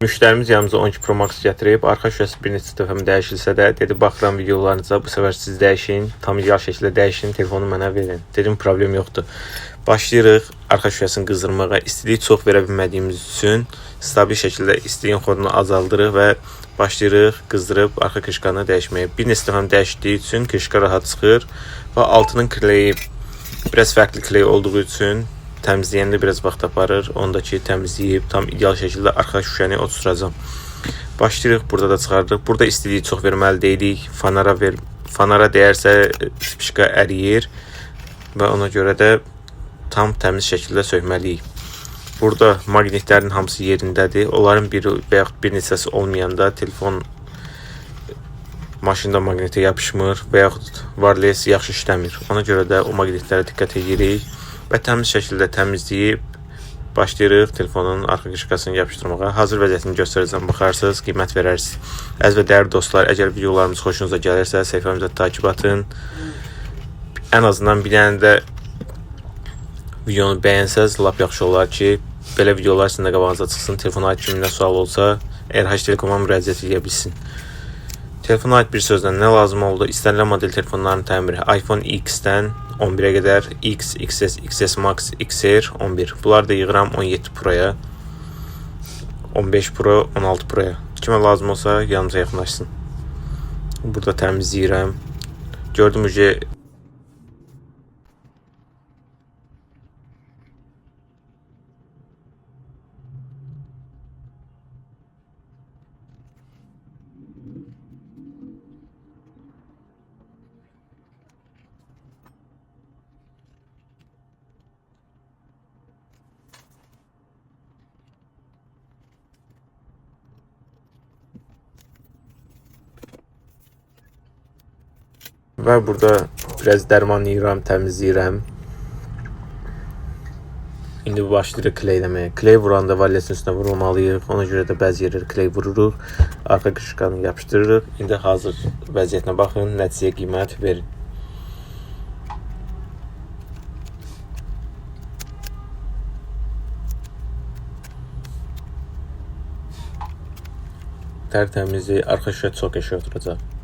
Müştərimiz yanımıza 12 Pro Max gətirib, arxa şüşəsi bir neçə dəfə dəyişilsə də, dedi baxıram videolarınıza, bu səfər siz dəyişin, tam ideal şəkildə dəyişin, telefonu mənə verin. Dedim problem yoxdur. Başlayırıq arxa şüşəsini qızdırmağa. İstiliyi çox verə bilmədiyimiz üçün stabil şəkildə istiliyin xodunu azaldırıq və başlayırıq qızdırıb arxa krişkanı dəyişməyə. Bir neçə dəfə dəyişdiyi üçün krişka rahat çıxır və altının kleyi biraz fərqli kley olduğu üçün təmizləyəndə biraz vaxt aparır. Ondakı təmizləyib tam ideal şəkildə arxa şüşəni oturacağam. Başlayırıq, burada da çıxardırıq. Burada istiliyi çox verməli deyilik. Fanara dəyərsə spişka əriyir və ona görə də tam təmiz şəkildə sökməliyik. Burada maqnitlərin hamısı yerindədir. Onların biri və yaxud bir neçəsi olmayanda telefon maşında maqnitə yapışmır və yaxud wireless yaxşı işləmir. Ona görə də o maqnitlərə diqqət edirik və təmiz şəkildə təmizləyib başlayırıq telefonun arxa krişkasını yapışdırmağa. Hazır vəziyyətini göstərəcəm, baxarsınız, qiymət verərsiniz. Əziz və dəyərli dostlar, əgər videolarımız xoşunuza gəlirsə, səhifəmizə takib atın. Ən azından bir dənə də videonu bəyənsəz, lap yaxşı olar ki, belə videolar sizin də qabağınıza çıxsın. Telefona aid kiminlə sual olsa, RH Telekoma müraciət edə bilsin. Telefona aid bir sözlə nə lazım oldu? İstənilən model telefonların təmiri iPhone X-dən 11-ə qədər, X, XS, XS Max, XR, 11. Bunları da yığıram 17 Pro'ya, 15 Pro, 16 Pro'ya. Kimə lazım olsa yanımıza yaxınlaşsın. Burada təmizləyirəm. Gördüm ki, və burada biraz dərmanlayıram, təmizləyirəm. İndi başlayırıq kleyləməyə. Kley vuranda vallesin üstünə vurmalıyıq. Ona görə də bəzi yerləri kley vururuq. Arxa krişkanı yapışdırırıq. İndi hazır vəziyyətinə baxın, nəticəyə qiymət verin. Tərtəmizlik, arxa şüşə çox qəşəng oturacaq.